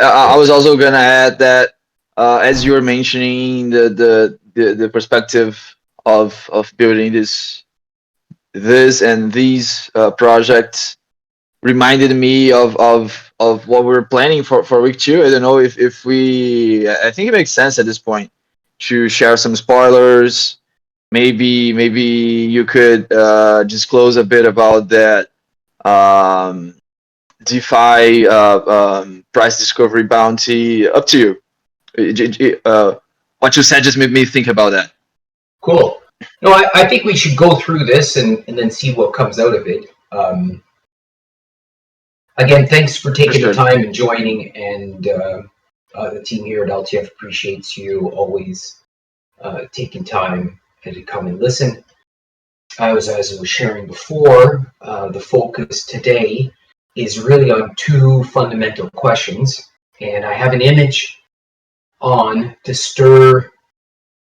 I was also gonna add that as you were mentioning the perspective of building this and these projects reminded me of what we're planning for week two. I don't know if we. I think it makes sense at this point to share some spoilers. Maybe you could disclose a bit about that um, DeFi price discovery bounty. Up to you. What you said just made me think about that. Cool. No, I think we should go through this and then see what comes out of it. Again, thanks for taking the time and joining, and the team here at LTF appreciates you always taking time to come and listen. As I was sharing before, the focus today is really on two fundamental questions, and I have an image on to stir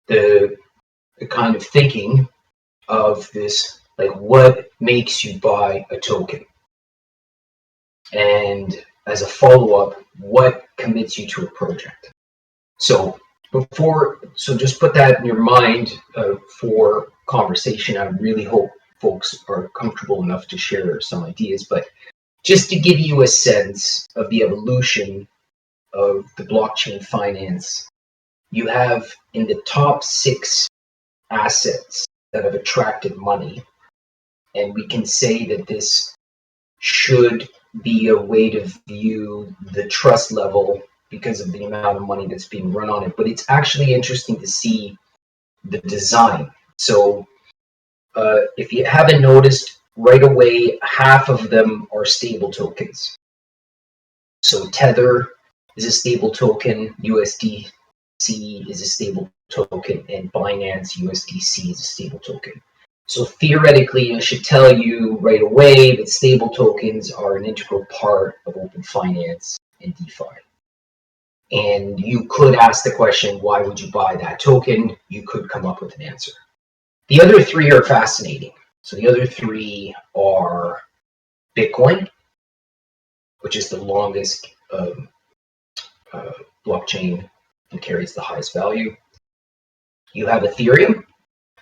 the kind of thinking of this, like what makes you buy a token, and as a follow-up, what commits you to a project. So just put that in your mind for conversation. I really hope folks are comfortable enough to share some ideas, but just to give you a sense of the evolution of the blockchain finance, you have in the top 6 assets that have attracted money, and we can say that this should be a way to view the trust level because of the amount of money that's being run on it. But it's actually interesting to see the design. So if you haven't noticed, right away, half of them are stable tokens. So Tether is a stable token, USDC is a stable token, and Binance USDC is a stable token. So theoretically, I should tell you right away that stable tokens are an integral part of open finance and DeFi. And you could ask the question, why would you buy that token? You could come up with an answer. The other 3 are fascinating. So the other 3 are Bitcoin, which is the longest blockchain and carries the highest value. You have Ethereum,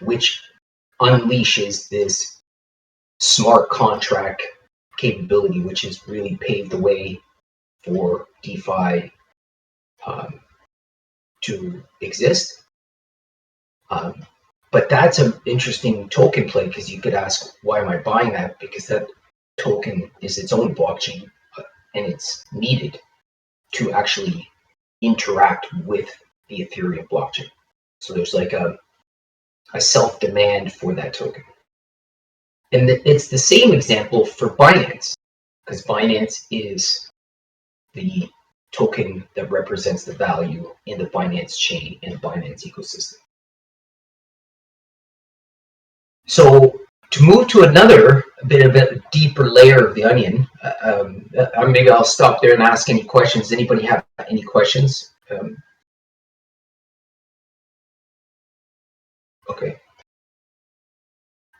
which unleashes this smart contract capability, which has really paved the way for DeFi to exist. But that's an interesting token play, because you could ask, why am I buying that? Because that token is its own blockchain, and it's needed to actually interact with the Ethereum blockchain. So there's like a self-demand for that token. And it's the same example for Binance, because Binance is the token that represents the value in the Binance chain and the Binance ecosystem. So to move to a bit of a deeper layer of the onion, maybe I'll stop there and ask any questions. Does anybody have any questions?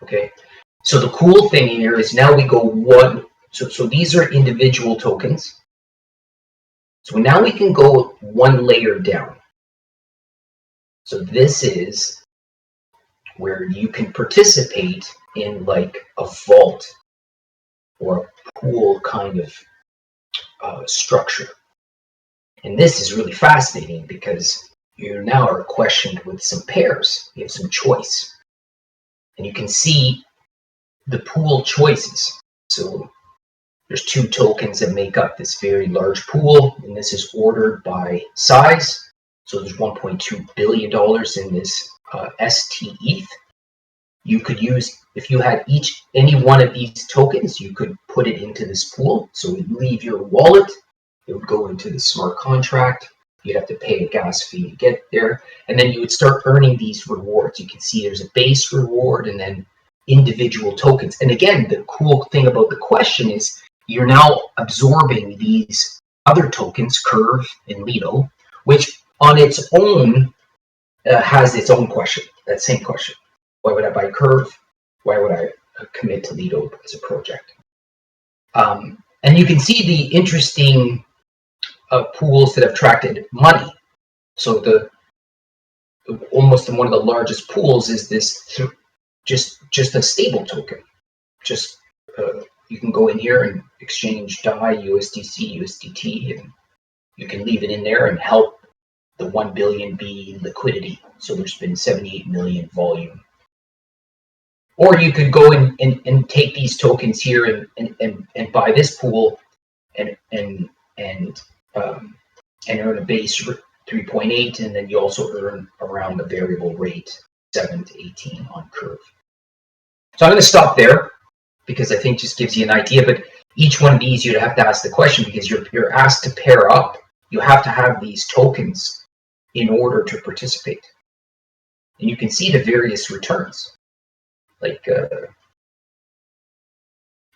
Okay. So the cool thing here is now we go one. So these are individual tokens. So now we can go one layer down. So this is where you can participate in like a vault or a pool kind of structure. And this is really fascinating because you now are questioned with some pairs. You have some choice. And you can see the pool choices. So there's 2 tokens that make up this very large pool, and this is ordered by size. So there's $1.2 billion in this STETH. You could use, if you had any one of these tokens, you could put it into this pool. So it would leave your wallet, it would go into the smart contract. You'd have to pay a gas fee to get there, and then you would start earning these rewards. You can see there's a base reward and then individual tokens. And again, the cool thing about the question is you're now absorbing these other tokens, Curve and Lido, which on its own has its own question, that same question. Why would I buy Curve? Why would I commit to Lido as a project? And you can see the interesting pools that have attracted money. So almost one of the largest pools is this just a stable token. Just you can go in here and exchange DAI, USDC, USDT, and you can leave it in there and help the 1 billion be liquidity. So there's been 78 million volume. Or you could go and take these tokens here and buy this pool and earn a base 3.8, and then you also earn around the variable rate 7 to 18 on Curve. So I'm going to stop there because I think just gives you an idea. But each one of these you'd have to ask the question because you're asked to pair up. You have to have these tokens in order to participate, and you can see the various returns. Like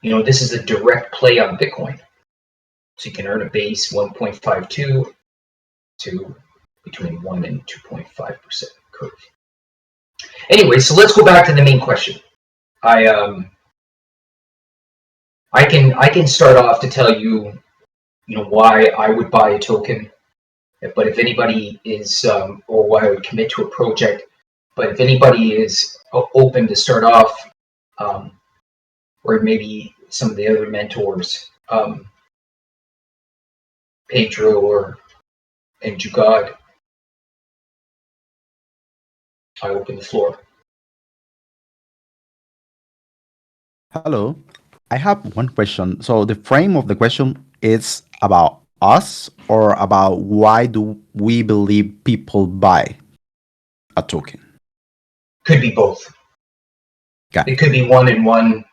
this is a direct play on Bitcoin, so you can earn a base 1.52 to between 1 and 2.5% Curve. Anyway, so let's go back to the main question. I can start off to tell you why I would buy a token, but if anybody is or why I would commit to a project. But if anybody is open to start off, or maybe some of the other mentors, Pedro and Jugad, I open the floor. Hello. I have one question. So the frame of the question is about us or about why do we believe people buy a token? Could be both. Got it. It could be one and one,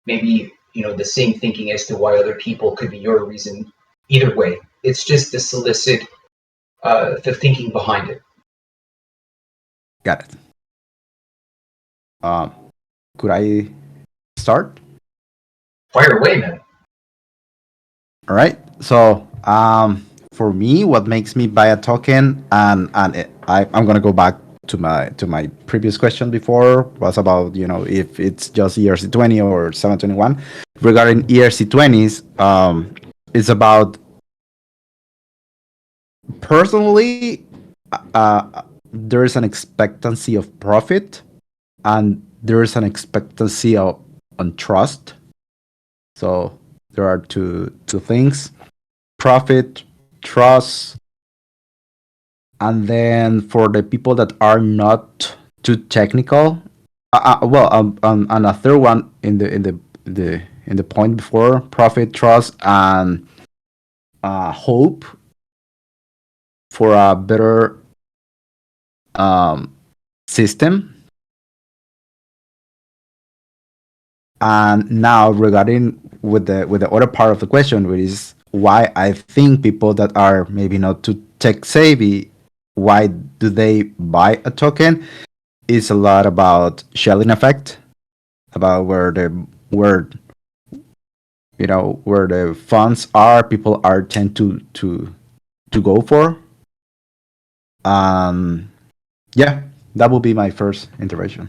maybe the same thinking as to why other people could be your reason. Either way, it's just to solicit the thinking behind it. Got it. Could I start? Fire away, man. All right. So for me, what makes me buy a token, and I'm gonna go back to my previous question before was about if it's just ERC20 or 721. Regarding ERC20s, it's about personally there is an expectancy of profit and there is an expectancy on trust. So there are two things: profit, trust. And then for the people that are not too technical, and a third one in the point before: profit, trust, and hope for a better system. And now regarding with the other part of the question, which is why I think people that are maybe not too tech savvy, why do they buy a token, is a lot about shelling effect, about where the funds are, people are tend to go for. Yeah, that will be my first intervention.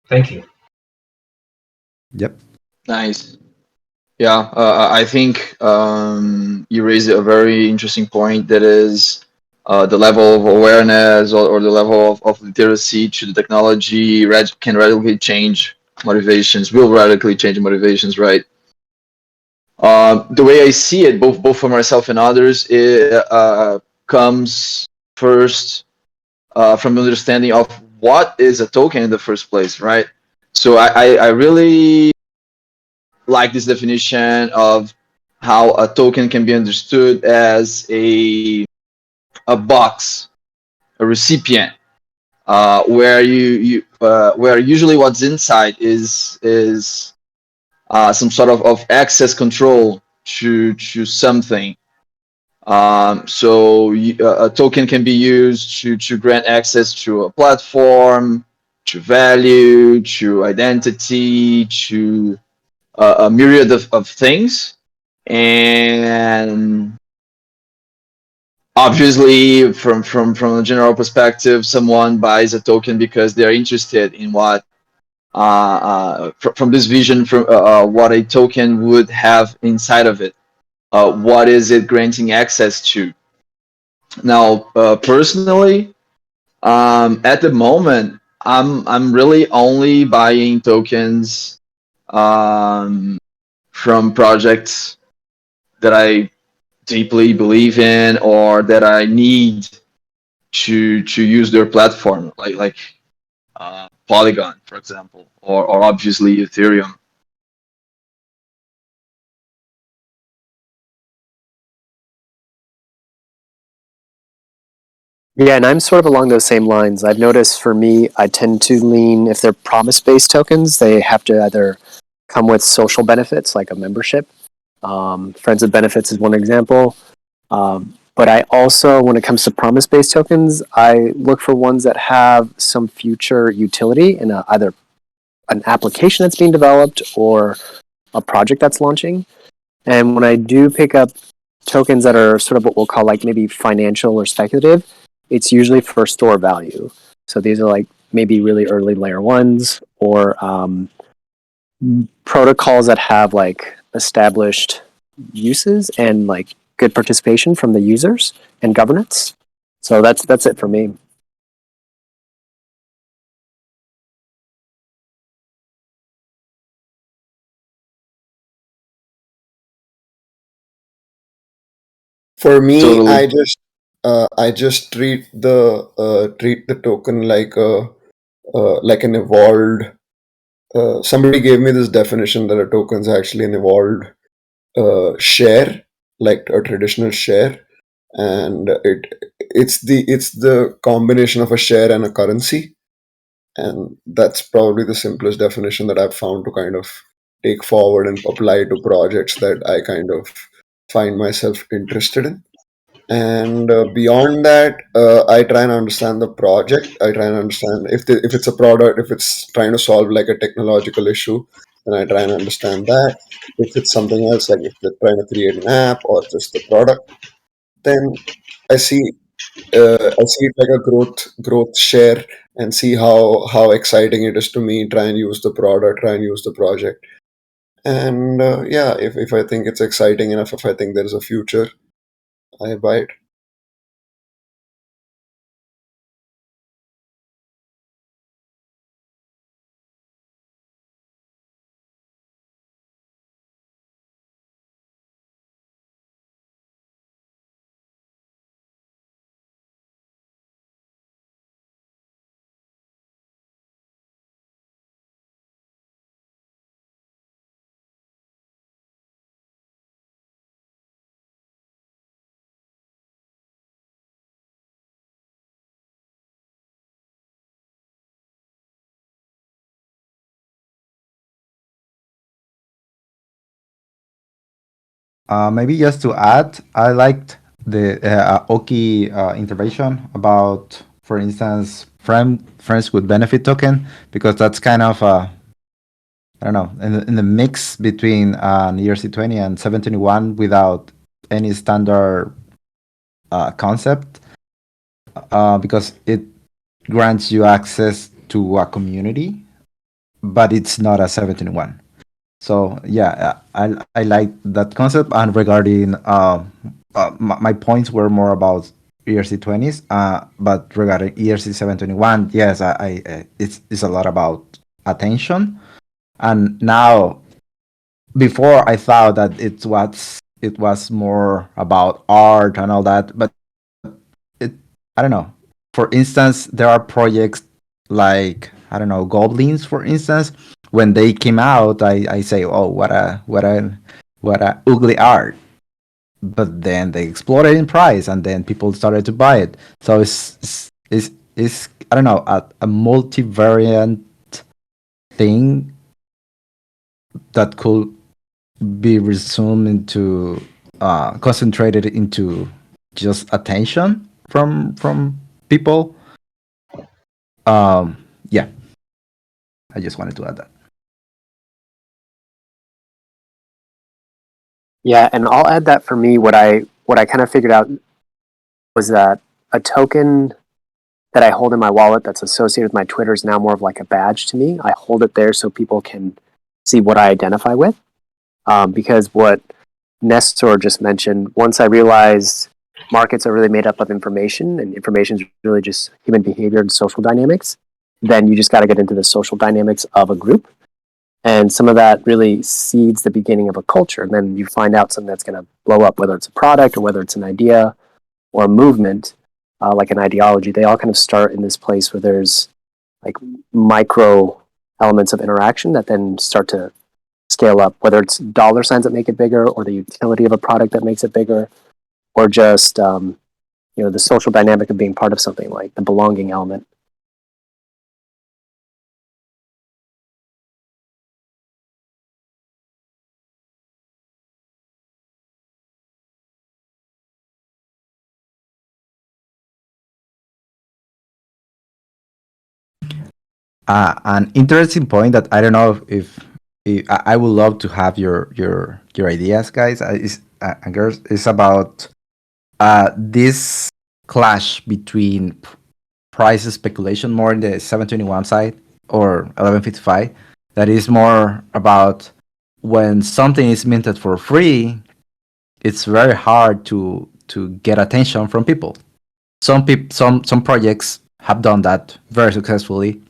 Thank you. Yep. Nice. Yeah, I think you raised a very interesting point. That is the level of awareness or the level of literacy to the technology can radically change motivations. Will radically change motivations, right? The way I see it, both for myself and others, it comes first from the understanding of what is a token in the first place, right? So I really like this definition of how a token can be understood as a box, a recipient, where where usually what's inside is some sort of access control to something. So a token can be used to grant access to a platform, to value, to identity, to a myriad of things. And obviously from a general perspective, someone buys a token because they're interested in what from this vision from what a token would have inside of it. What is it granting access to? Now, personally, at the moment, I'm really only buying tokens um, from projects that I deeply believe in or that I need to use their platform, like Polygon, for example, or obviously Ethereum. Yeah, and I'm sort of along those same lines. I've noticed for me, I tend to lean, if they're promise based tokens, they have to either come with social benefits like a membership. Friends with Benefits is one example. But I also, when it comes to promise based tokens, I look for ones that have some future utility in either an application that's being developed or a project that's launching. And when I do pick up tokens that are sort of what we'll call like maybe financial or speculative, it's usually for store value. So these are like maybe really early layer ones or protocols that have like established uses and like good participation from the users and governance. So that's it for me. For me, Totally. I just treat the token like an evolved. Somebody gave me this definition that a token is actually an evolved share, like a traditional share, and it's the combination of a share and a currency, and that's probably the simplest definition that I've found to kind of take forward and apply to projects that I kind of find myself interested in. And beyond that, I try and understand the project. I try and understand if it's a product, if it's trying to solve like a technological issue, then I try and understand that. If it's something else, like if they're trying to create an app or just the product, then I see I see it like a growth share and see how exciting it is to me. Try and use the product, try and use the project, and yeah, if I think it's exciting enough, if I think there is a future, I buy it. Maybe just to add, I liked the Oki intervention about, for instance, friends with benefit token, because that's kind of I don't know, in the mix between an ERC20 and 721 without any standard concept, because it grants you access to a community, but it's not a 721. So yeah, I like that concept. And regarding my points were more about ERC20s, but regarding ERC 721, yes, it's a lot about attention. And now, before I thought that it was more about art and all that, but it I don't know. For instance, there are projects like, I don't know, Goblins, for instance. When they came out, I say, oh, what a ugly art. But then they exploded in price, and then people started to buy it. So it's I don't know, a multivariant thing that could be resumed into concentrated into just attention from people. Yeah, I just wanted to add that. Yeah, and I'll add that for me, what I kind of figured out was that a token that I hold in my wallet that's associated with my Twitter is now more of like a badge to me. I hold it there so people can see what I identify with. Because what Nestor just mentioned, once I realized markets are really made up of information, and information is really just human behavior and social dynamics, then you just got to get into the social dynamics of a group. And some of that really seeds the beginning of a culture. And then you find out something that's going to blow up, whether it's a product or whether it's an idea or a movement, like an ideology. They all kind of start in this place where there's like micro elements of interaction that then start to scale up, whether it's dollar signs that make it bigger or the utility of a product that makes it bigger, or just the social dynamic of being part of something, like the belonging element. An interesting point that I don't know if I would love to have your ideas, guys. And girls, is about this clash between price speculation more in the 721 side or 1155. That is more about when something is minted for free, it's very hard to get attention from people. Some projects have done that very successfully.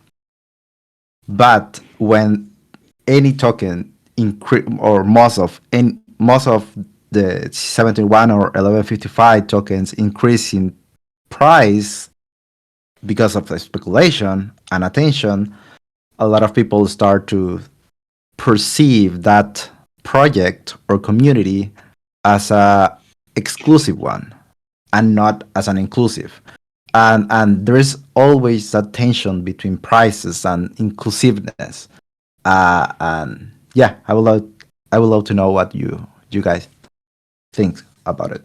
But when any token or most of the 71 or 1155 tokens increase in price because of the speculation and attention, a lot of people start to perceive that project or community as a exclusive one and not as an inclusive. And there is always that tension between prices and inclusiveness. And yeah, I would love to know what you guys think about it.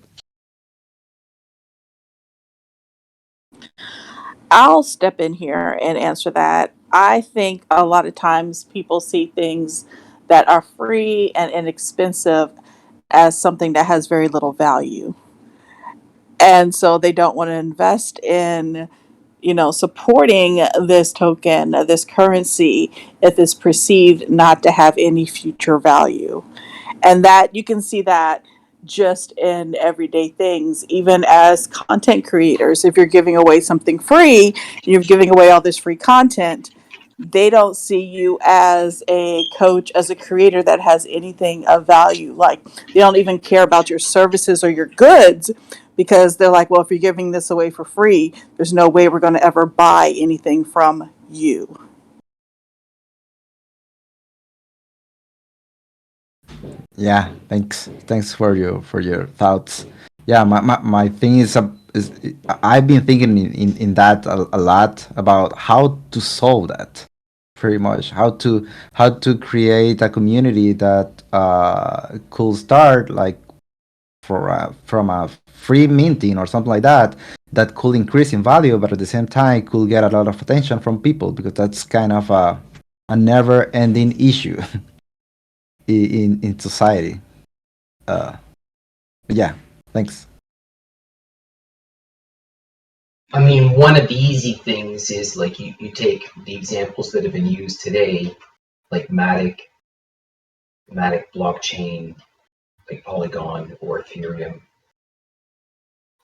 I'll step in here and answer that. I think a lot of times people see things that are free and inexpensive as something that has very little value. And so they don't want to invest in, supporting this token, this currency, if it's perceived not to have any future value. And that you can see that just in everyday things, even as content creators. If you're giving away something free, you're giving away all this free content, they don't see you as a coach, as a creator that has anything of value. Like, they don't even care about your services or your goods, because they're like, well, if you're giving this away for free, there's no way we're going to ever buy anything from you. Yeah, thanks for your thoughts. Yeah, my thing is I've been thinking in that a lot about how to solve that. Pretty much how to create a community that could start like from a free minting or something like that, that could increase in value, but at the same time could get a lot of attention from people, because that's kind of a never ending issue in society. Yeah, thanks. I mean, one of the easy things is like you take the examples that have been used today, like Matic blockchain, like Polygon or Ethereum.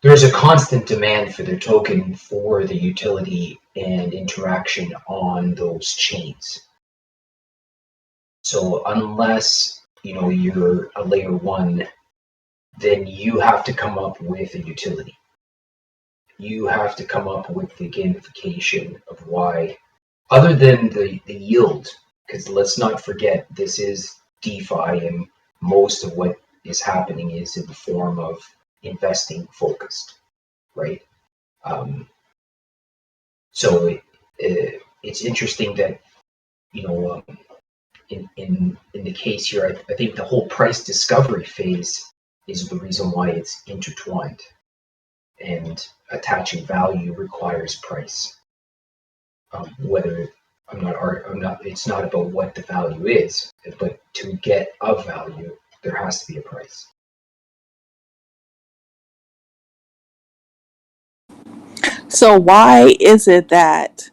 There's a constant demand for their token for the utility and interaction on those chains. So unless you're a layer one, then you have to come up with a utility. You have to come up with the gamification of why, other than the yield, because let's not forget this is DeFi, and most of what is happening is in the form of investing focused, right? So it's interesting that in the case here, I think the whole price discovery phase is the reason why it's intertwined, and attaching value requires price. Whether I'm not. It's not about what the value is, but to get a value, there has to be a price. So why is it that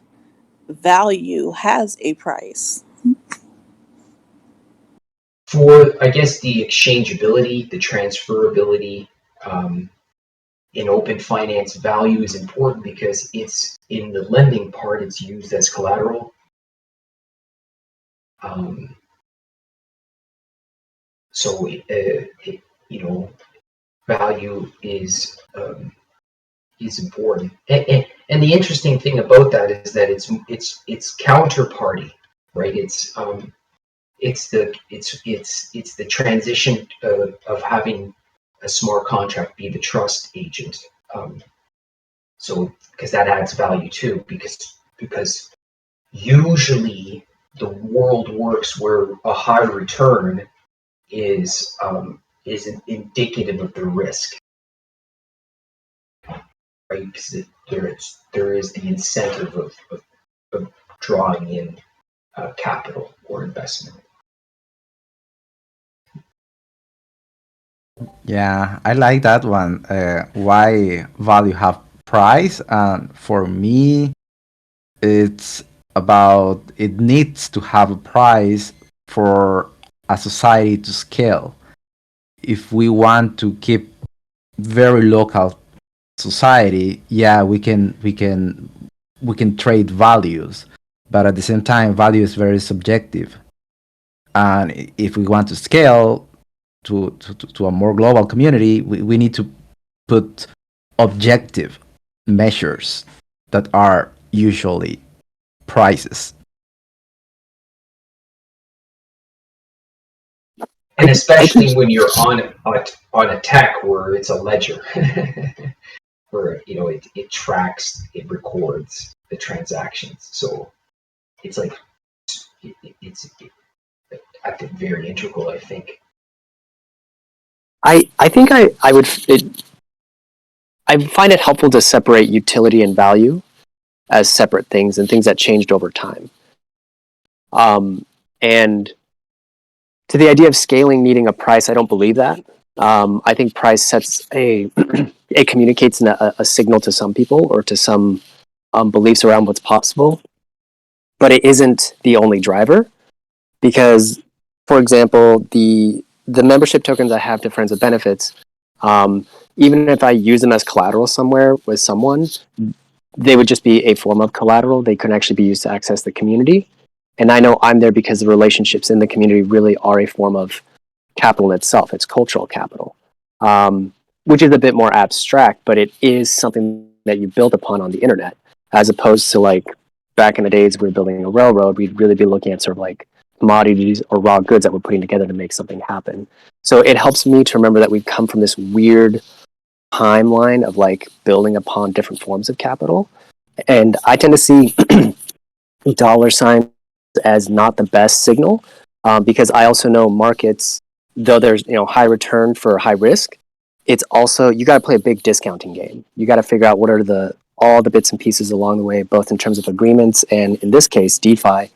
value has a price? For, I guess, the exchangeability, the transferability, in open finance, value is important because it's in the lending part, it's used as collateral. So, value is important. And the interesting thing about that is that it's counterparty, right? It's the transition of having a smart contract be the trust agent. So because that adds value too, because usually the world works where a high return is indicative of the risk, right? Because there is the incentive of drawing in capital or investment. Yeah, I like that one. Why value have price? And for me, it's about it needs to have a price for a society to scale. If we want to keep very local society, yeah, we can trade values, but at the same time, value is very subjective. And if we want to scale to a more global community, we need to put objective measures that are usually prices. And especially when you're on a tech where it's a ledger, where it tracks, it records the transactions. So it's like it's I think very integral. I think. I think I would I find it helpful to separate utility and value as separate things and things that changed over time. And to the idea of scaling needing a price, I don't believe that. I think price sets it communicates a signal to some people or to some beliefs around what's possible, but it isn't the only driver. Because, for example, the membership tokens I have to Friends with Benefits, even if I use them as collateral somewhere with someone, they would just be a form of collateral. They couldn't actually be used to access the community. And I know I'm there because the relationships in the community really are a form of capital in itself. It's cultural capital, which is a bit more abstract, but it is something that you build upon on the internet, as opposed to like back in the days we were building a railroad, we'd really be looking at sort of like commodities or raw goods that we're putting together to make something happen. So it helps me to remember that we've come from this weird timeline of like building upon different forms of capital. And I tend to see dollar signs as not the best signal, because I also know markets, though there's high return for high risk, it's also you got to play a big discounting game. You got to figure out what are all the bits and pieces along the way, both in terms of agreements and in this case DeFi,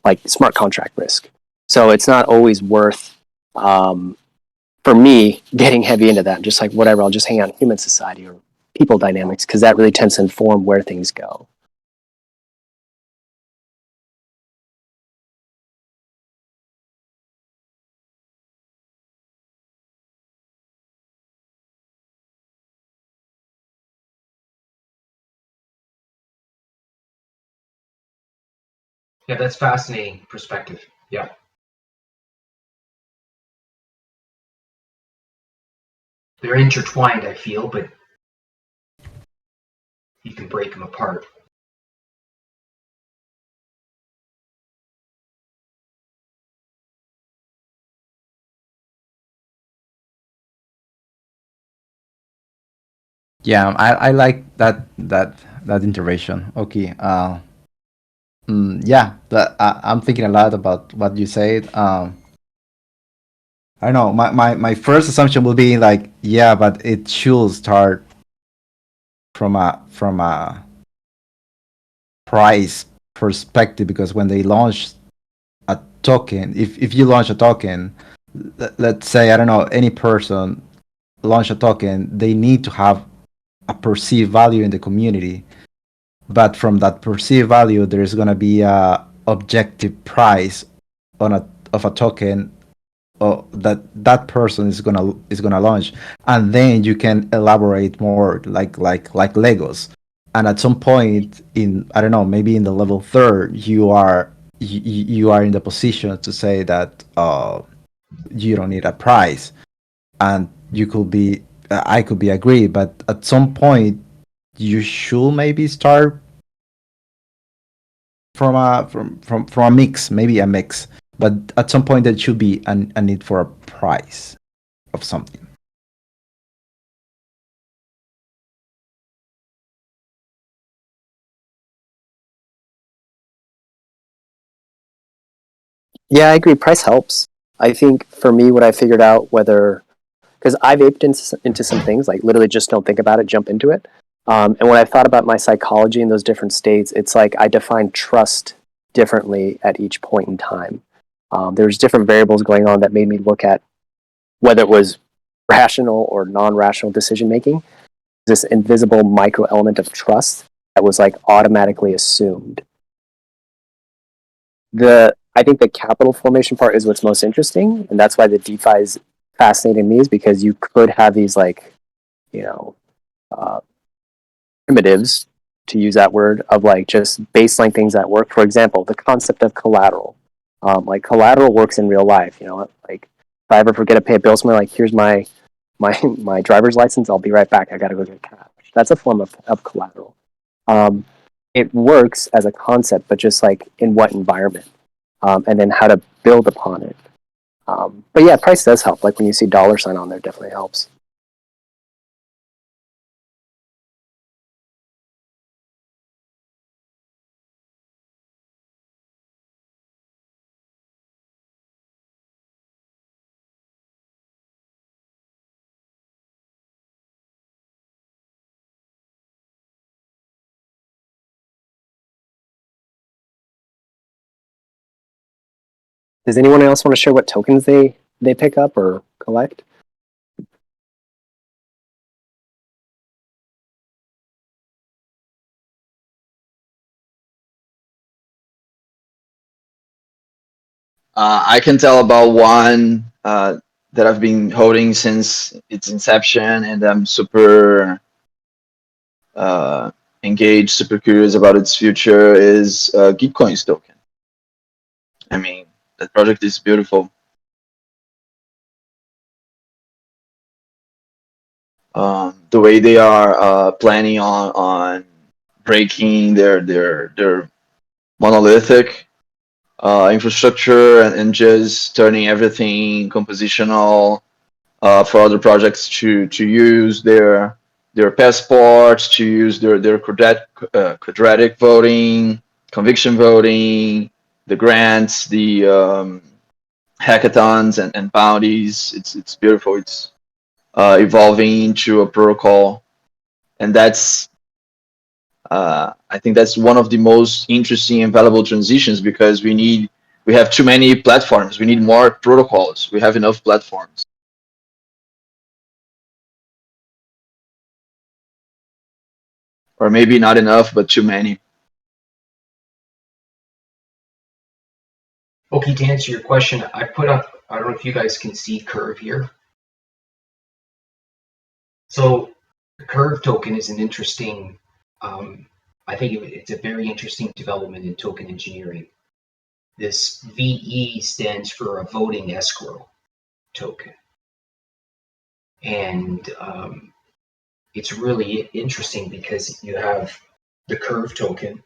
like smart contract risk. So it's not always worth for me getting heavy into that. Just like whatever, I'll just hang out in human society or people dynamics, because that really tends to inform where things go. Yeah, that's fascinating perspective. Yeah. They're intertwined, I feel, but you can break them apart. Yeah, I like that intervention. Okay. Yeah, I'm thinking a lot about what you said. I don't know. My first assumption will be like, yeah, but it should start from a price perspective, because when they launch a token, if you launch a token, let's say, I don't know, any person launch a token, they need to have a perceived value in the community. but from that perceived value, there's gonna be a objective price on a token that person is gonna launch, and then you can elaborate more like Legos. And at some point in, I don't know, maybe in the level third, you are in the position to say that you don't need a price, and you could be I could be agree, but at some point you should maybe start from a mix, maybe a mix, but at some point there should be a need for a price of something. Yeah, I agree. Price helps. I think for me, what I figured out, whether because I've aped into some things, like literally just don't think about it, jump into it. And when I thought about my psychology in those different states, it's like I define trust differently at each point in time. There's different variables going on that made me look at whether it was rational or non-rational decision making. This invisible micro element of trust that was like automatically assumed. I think the capital formation part is what's most interesting, and that's why the DeFi is fascinating me, is because you could have these like, you know, primitives, to use that word, of like just baseline things that work. For example, the concept of collateral. Like collateral works in real life. You know, like if I ever forget to pay a bill, somewhere, like here's my driver's license. I'll be right back. I gotta go get cash. That's a form of collateral. It works as a concept, but just like in what environment, and then how to build upon it. But yeah, price does help. Like when you see $sign on there, definitely helps. Does anyone else want to share what tokens they pick up or collect? I can tell about one that I've been holding since its inception, and I'm super engaged, super curious about its future. Is Gitcoin's token. I mean, that project is beautiful. The way they are planning on breaking their monolithic infrastructure and just turning everything compositional for other projects to use their passports, to use their quadratic voting, conviction voting, the grants, the hackathons and bounties. It's beautiful. It's evolving into a protocol, and that's I think that's one of the most interesting and valuable transitions, because we have too many platforms. We need more protocols. We have enough platforms. Or maybe not enough, but too many. Okay, to answer your question, I put up, I don't know if you guys can see Curve here. So the Curve token is an interesting, I think it's a very interesting development in token engineering. This VE stands for a voting escrow token. And it's really interesting because you have the Curve token,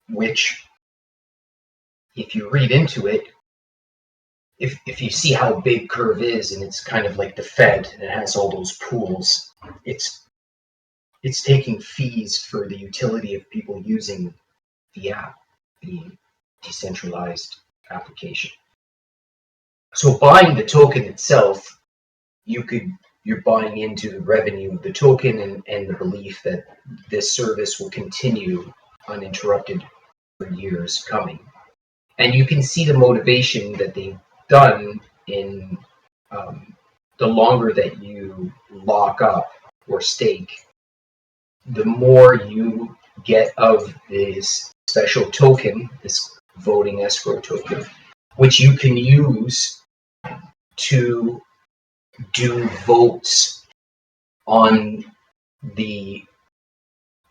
which, if you read into it, if you see how big Curve is, and it's kind of like the Fed, and it has all those pools, it's taking fees for the utility of people using the app, the decentralized application. So buying the token itself, you're buying into the revenue of the token and the belief that this service will continue uninterrupted for years coming. And you can see the motivation that they've done in the longer that you lock up or stake, the more you get of this special token, this voting escrow token, which you can use to do votes on the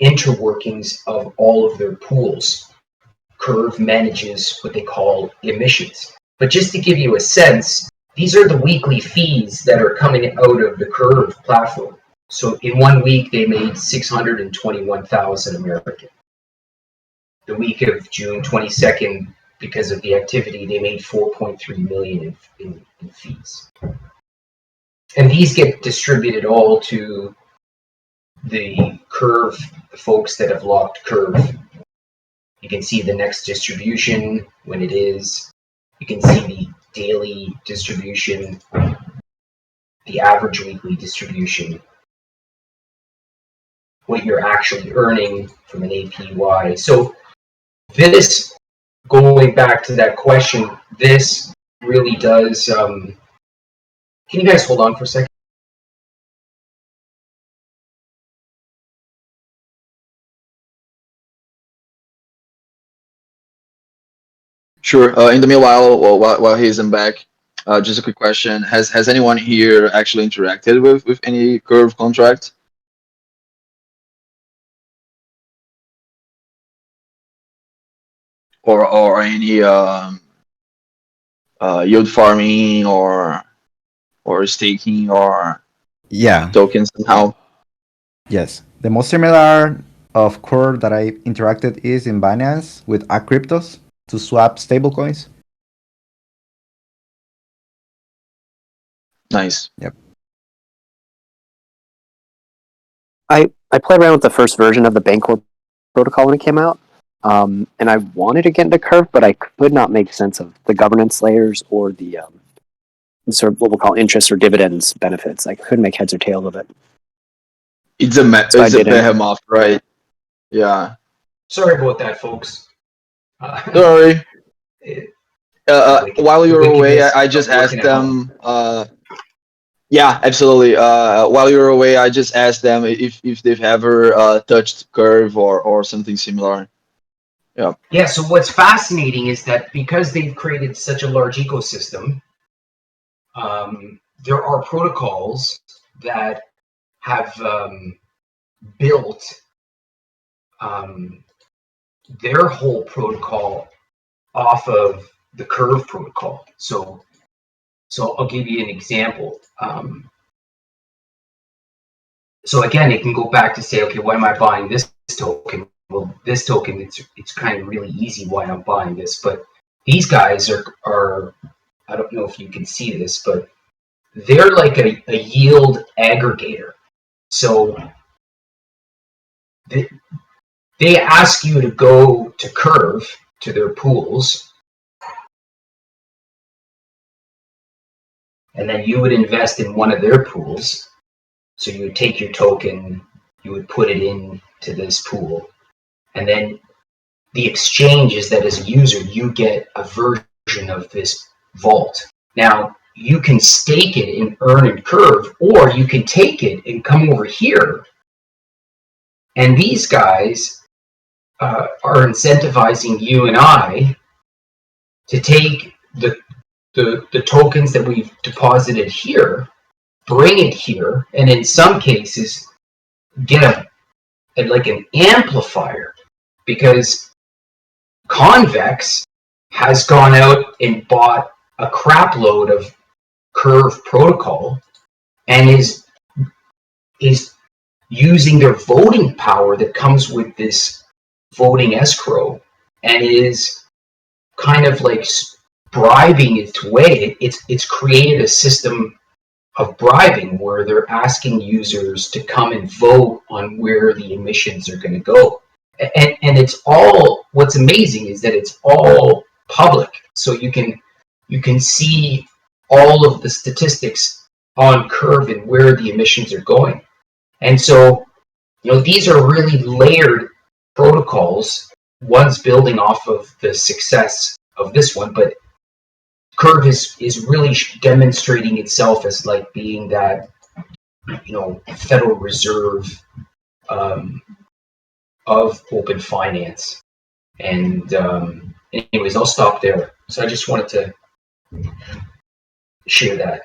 interworkings of all of their pools. Curve manages what they call emissions. But just to give you a sense, these are the weekly fees that are coming out of the Curve platform. So in 1 week, they made 621,000 American. The week of June 22nd, because of the activity, they made 4.3 million in fees. And these get distributed all to the Curve, the folks that have locked Curve. You can see the next distribution when it is. You can see the daily distribution, the average weekly distribution, what you're actually earning from an APY. So this, going back to that question, this really does, can you guys hold on for a second? Sure. In the meanwhile, while he isn't back, just a quick question: Has anyone here actually interacted with any Curve contract? Or any yield farming or staking or Yeah. tokens somehow? Yes. The most similar of Curve that I interacted is in Binance with Cryptos to swap stablecoins. Nice. I played around with the first version of the Bancor protocol when it came out, and I wanted to get into Curve, but I could not make sense of the governance layers or the sort of what we'll call interest or dividends benefits. I couldn't make heads or tails of it. It's So I it's a didn't. behemoth, right? Yeah. Sorry about that, folks. Sorry. While you were away, wickedness I just of working asked at home. them. Yeah, absolutely. While you were away, I just asked them if they've ever touched Curve or something similar. Yeah, so what's fascinating is that because they've created such a large ecosystem, there are protocols that have built their whole protocol off of the Curve protocol. So I'll give you an example. So again, it can go back to say, okay, why am I buying this token? Well, this token, it's kind of really easy why I'm buying this. But these guys are I don't know if you can see this, but they're like a yield aggregator. So they ask you to go to Curve, to their pools, and then you would invest in one of their pools. So you would take your token, you would put it into this pool, and then the exchange is that as a user, you get a version of this vault. Now, you can stake it and earn in Curve, or you can take it and come over here. And these guys are incentivizing you and I to take the tokens that we've deposited here, bring it here, and in some cases get like an amplifier, because Convex has gone out and bought a crap load of Curve protocol and is using their voting power that comes with this voting escrow and is kind of like bribing its way. It's created a system of bribing where they're asking users to come and vote on where the emissions are going to go. And it's all, what's amazing is that it's all public. So you can see all of the statistics on Curve and where the emissions are going. And so, these are really layered protocols. One's building off of the success of this one, but Curve is really demonstrating itself as like being that, Federal Reserve of open finance. And anyways, I'll stop there. So I just wanted to share that.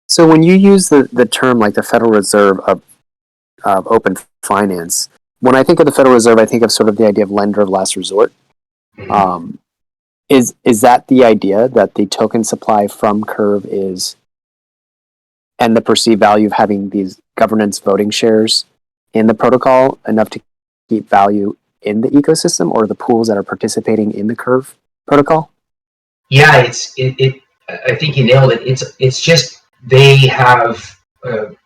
So when you use the term like the Federal Reserve of open finance, when I think of the Federal Reserve, I think of sort of the idea of lender of last resort. Mhm. Is that the idea that the token supply from Curve is, and the perceived value of having these governance voting shares in the protocol enough to keep value in the ecosystem or the pools that are participating in the Curve protocol? Yeah, I think you nailed it. It's just they have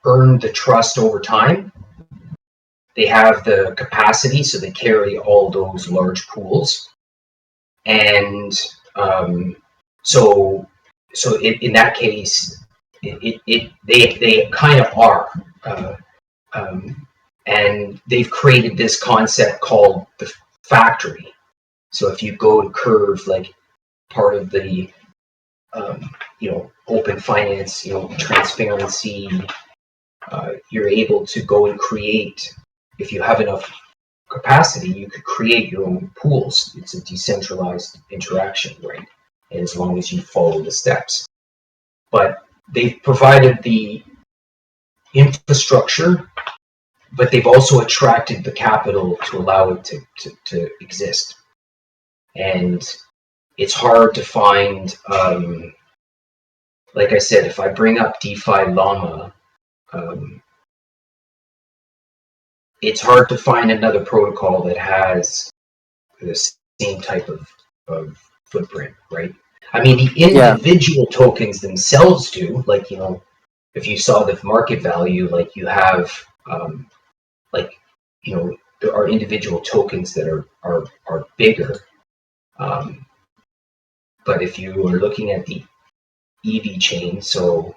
earned the trust over time. They have the capacity, so they carry all those large pools, and so in that case, they kind of are, and they've created this concept called the factory. So if you go to Curve, like part of the open finance, transparency, you're able to go and create, if you have enough capacity, you could create your own pools. It's a decentralized interaction, right? And as long as you follow the steps. But they've provided the infrastructure, but they've also attracted the capital to allow it to exist. And it's hard to find, like I said, if I bring up DeFi Llama, it's hard to find another protocol that has the same type of footprint, right? I mean, the individual tokens themselves do, like, if you saw the market value, like you have, there are individual tokens that are bigger. But if you are looking at the EV chain, so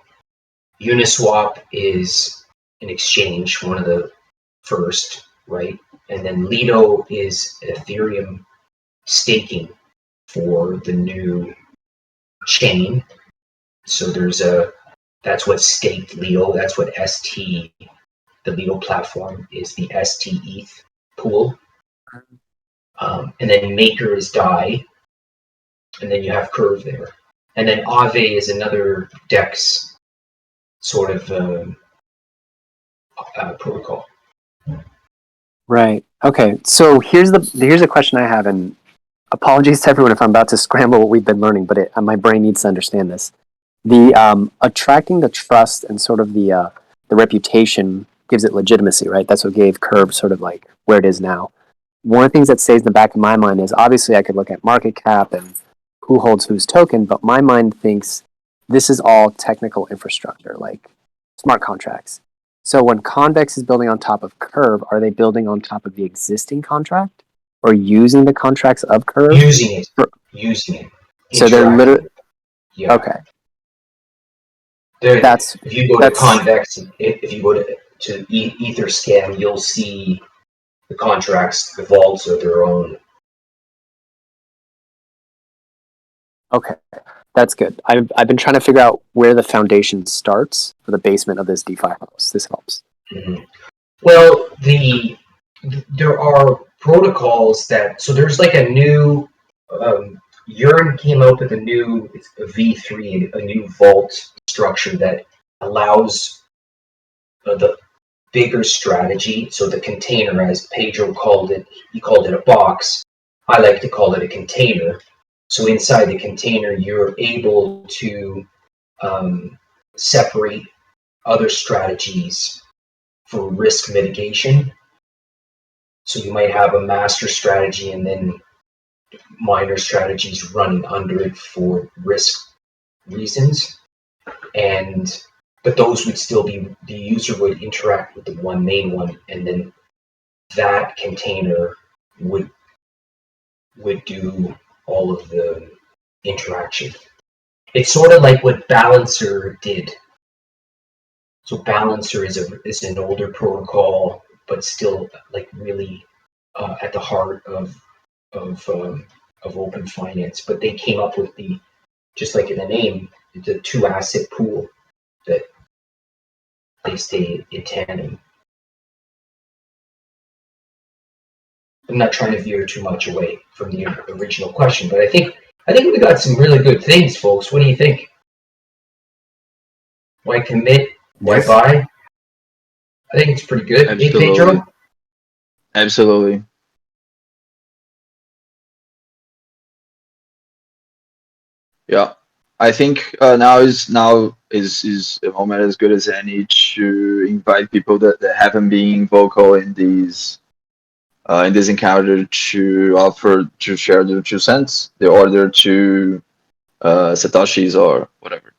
Uniswap is an exchange, one of the first, right? And then Lido is Ethereum staking for the new chain. So that's what staked Lido. That's what ST, the Lido platform, is the ST ETH pool. And then Maker is DAI. And then you have Curve there. And then Aave is another DEX sort of protocol. Right. Okay. So here's a question I have, and apologies to everyone if I'm about to scramble what we've been learning, but my brain needs to understand this. The attracting the trust and sort of the reputation gives it legitimacy, right? That's what gave Curve sort of like where it is now. One of the things that stays in the back of my mind is obviously I could look at market cap and who holds whose token, but my mind thinks this is all technical infrastructure, like smart contracts. So when Convex is building on top of Curve, are they building on top of the existing contract or using the contracts of Curve? Using it. So they're literally, yeah. Okay. If you go to Convex, if you go to Etherscan, you'll see the contracts, the vaults are their own. Okay, that's good. I've been trying to figure out where the foundation starts for the basement of this DeFi house. This helps. Mm-hmm. Well, there are protocols so there's like a new, Yearn came out with a new V3, a new vault structure that allows the bigger strategy. So the container, as Pedro called it, he called it a box. I like to call it a container. So inside the container, you're able to separate other strategies for risk mitigation. So you might have a master strategy and then minor strategies running under it for risk reasons. But those would still be, the user would interact with the one main one, and then that container would do all of the interaction. It's sort of like what Balancer did. So Balancer is an older protocol, but still like really at the heart of open finance, but they came up with the, just like in the name, the 2 asset pool that they stay in tandem. I'm not trying to veer too much away from the original question, but I think we got some really good things, folks. What do you think? Why commit? Why Yes. buy? I think it's pretty good. Hey, Absolutely. Pedro? Absolutely. Yeah, I think now is a moment as good as any to invite people that haven't been vocal in this encounter to offer to share their 2 cents, the order to satoshis or whatever.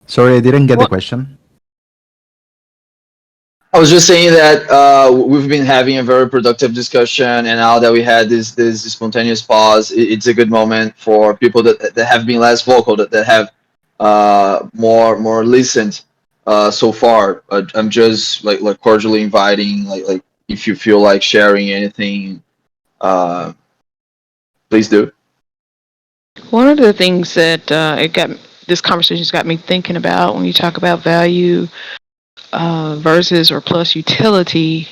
Sorry, I didn't get the Well- question. I was just saying that we've been having a very productive discussion, and now that we had this spontaneous pause, it's a good moment for people that have been less vocal, that have more listened so far. I'm just like cordially inviting, like if you feel like sharing anything, please do. One of the things that this conversation's got me thinking about when you talk about value versus or plus utility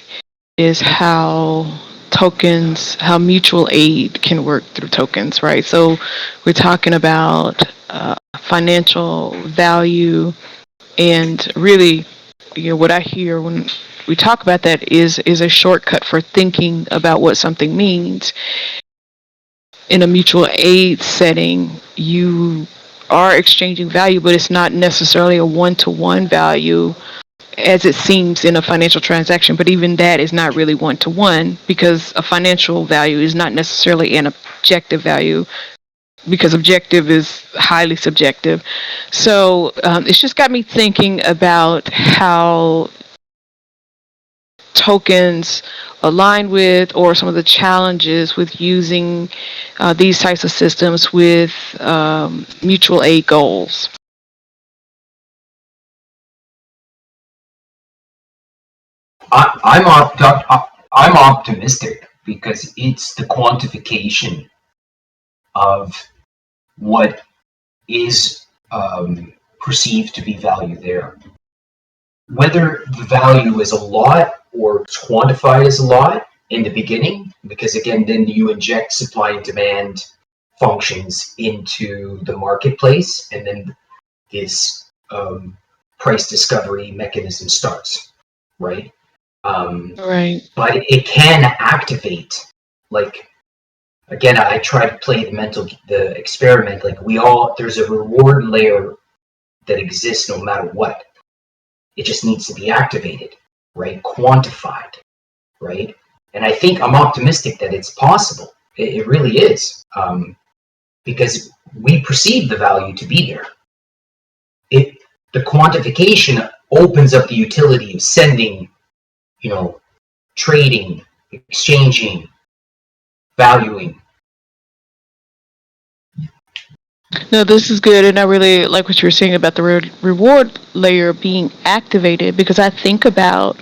is how mutual aid can work through tokens, right? So we're talking about financial value, and really, what I hear when we talk about that is a shortcut for thinking about what something means. In a mutual aid setting, you are exchanging value, but it's not necessarily a one-to-one value as it seems in a financial transaction. But even that is not really one-to-one, because a financial value is not necessarily an objective value, because objective is highly subjective. So it's just got me thinking about how tokens align with, or some of the challenges with using these types of systems with mutual aid goals. I'm optimistic because it's the quantification of what is perceived to be value there. Whether the value is a lot or it's quantified as a lot in the beginning, because again, then you inject supply and demand functions into the marketplace, and then this price discovery mechanism starts, right? Right. But it can activate, like, again, I try to play the experiment. Like, there's a reward layer that exists no matter what. It just needs to be activated, right? Quantified, right? And I think I'm optimistic that it's possible. It really is, because we perceive the value to be there. The quantification opens up the utility of sending, trading, exchanging, valuing. No, this is good, and I really like what you were saying about the reward layer being activated, because I think about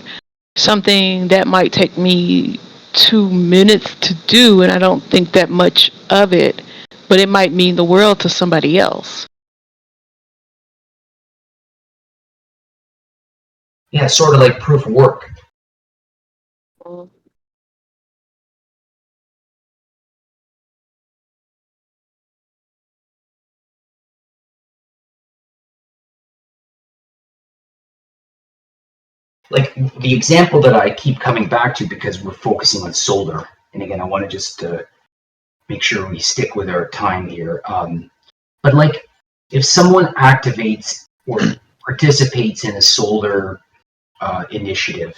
something that might take me 2 minutes to do, and I don't think that much of it, but it might mean the world to somebody else. Yeah, sort of like proof of work. Like the example that I keep coming back to, because we're focusing on solar, and again, I want to just make sure we stick with our time here. But like, if someone activates or participates in a solar initiative,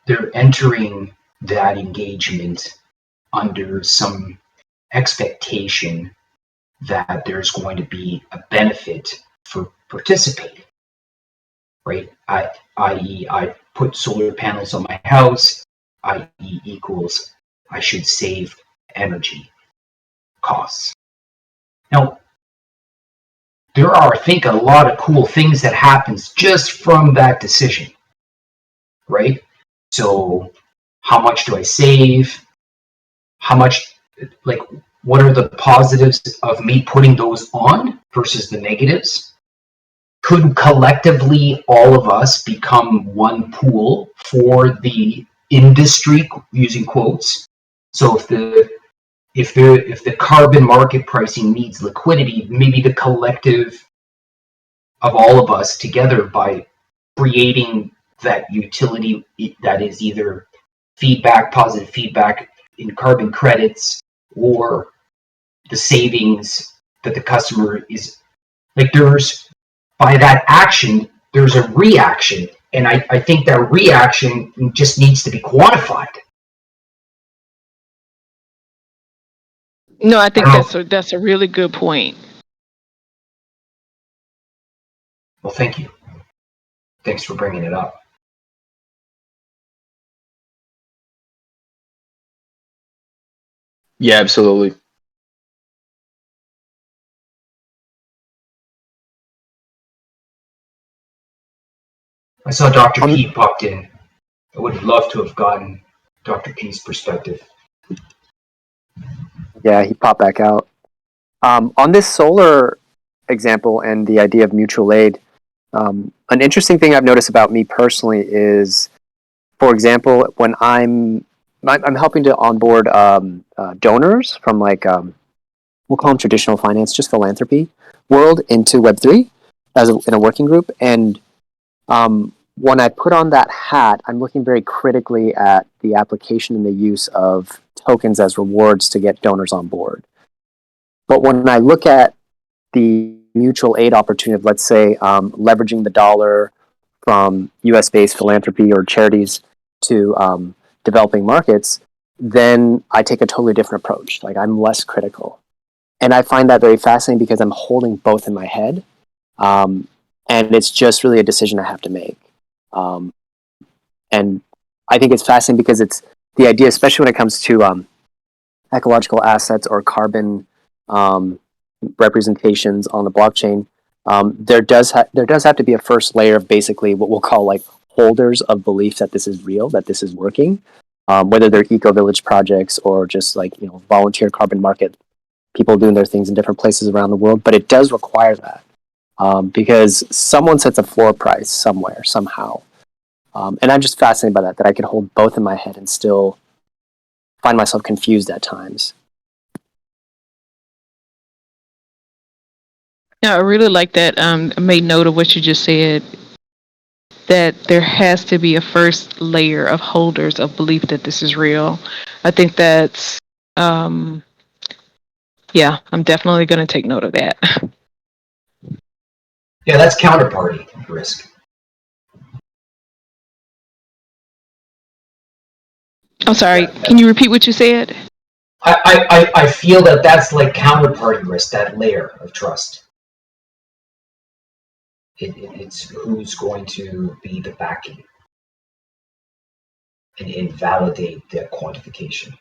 they're entering that engagement under some expectation that there's going to be a benefit for participating, right? I.e., I put solar panels on my house, i.e. equals I should save energy costs. Now, there are, I think, a lot of cool things that happens just from that decision, right? So how much do I save? How much, like, what are the positives of me putting those on versus the negatives? Could collectively all of us become one pool for the industry, using quotes? So if the carbon market pricing needs liquidity, maybe the collective of all of us together, by creating that utility that is either feedback, positive feedback in carbon credits, or the savings that the customer is, like, there's, by that action, there's a reaction. And I think that reaction just needs to be quantified. No, I think I don't that's a really good point. Well, thank you. Thanks for bringing it up. Yeah, absolutely. I saw Dr. P popped in. I would love to have gotten Dr. P's perspective. Yeah, he popped back out. On this solar example and the idea of mutual aid, an interesting thing I've noticed about me personally is, for example, when I'm helping to onboard donors from, like, we'll call them traditional finance, just philanthropy world, into Web3 in a working group. And when I put on that hat, I'm looking very critically at the application and the use of tokens as rewards to get donors on board. But when I look at the mutual aid opportunity of, let's say, leveraging the dollar from US-based philanthropy or charities to developing markets, then I take a totally different approach. Like, I'm less critical. And I find that very fascinating because I'm holding both in my head. And it's just really a decision I have to make. And I think it's fascinating because it's the idea, especially when it comes to ecological assets or carbon representations on the blockchain. There does have to be a first layer of basically what we'll call, like, holders of belief that this is real, that this is working, whether they're eco-village projects or just, like, volunteer carbon market people doing their things in different places around the world. But it does require that because someone sets a floor price somewhere, somehow. And I'm just fascinated by that I can hold both in my head and still find myself confused at times. Yeah, I really like that. I made note of what you just said, that there has to be a first layer of holders of belief that this is real. I think that's, yeah, I'm definitely going to take note of that. Yeah, that's counterparty risk. I'm sorry, can you repeat what you said? I feel that that's like counterparty risk, that layer of trust. It's who's going to be the backing and validate the quantification.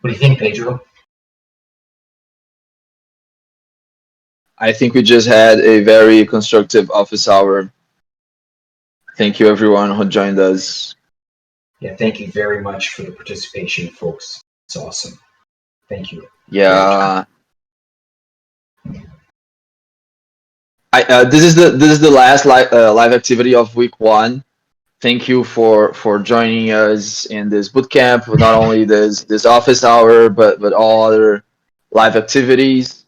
What do you think, Pedro? I think we just had a very constructive office hour. Thank you, everyone who joined us. Yeah, thank you very much for the participation, folks. It's awesome. Thank you. Yeah. This is the last live activity of week 1. Thank you for joining us in this bootcamp. Not only this office hour, but all other live activities.